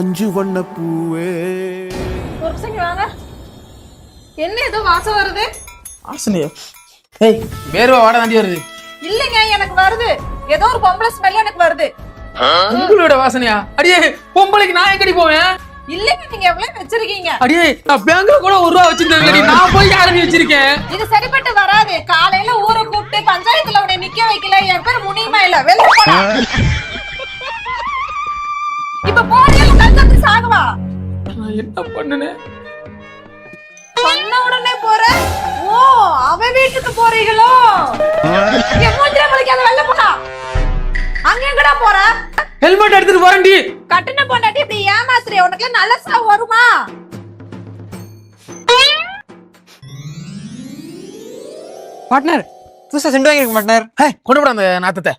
அஞ்சு வண்ண பூவே. ஒரு நிமிஷம் வாங்க. என்ன ஏதோ வாசம் வருது? வாசனையா? ஏய் வேர்வை வாட தாண்டி வருது. இல்லைங்க எனக்கு வருது. ஏதோ ஒரு பொம்பளை ஸ்மெல் எனக்கு வருது. உங்களோட வாசனையா? அடியே பொம்பளைக்கு நான் எங்கடி போவேன்? இல்லைங்க நீங்க எவ்வளவு வச்சிருக்கீங்க? அடியே நான் பேங்க்ல கூட 1 ரூபா வச்சிருந்தேன். நான் போய் யாரும் வச்சிருக்கேன். இது சரிப்பட்டு வராது. காலையில ஊரை கூப்பிட்டு பஞ்சாயத்துல உன்னை நிக்க வைக்கல. என் பேர் முனியமா இல்ல. வெளிய போடா. இப்ப போறியல கஞ்சத்து சாகவா? நான் என்ன பண்ணுனேன்? சொன்ன உடனே போற. ஓ அவன் வீட்டுக்கு போறீங்களோ? என் மூஞ்சில முழிக்காத வெளில போடா. அங்க எங்கடா போற? ஹெல்மெட் எடுத்துட்டு வரேன்டி. கட்டின பொண்டாட்டி இப்படி ஏமாத்துறிய? உனக்கு நல்ல சாவு வருமா? பார்ட்னர் புதுசா செண்டு வாங்கிருக்க மாட்டனர். கொண்டு போட அந்த நாத்தத்தை.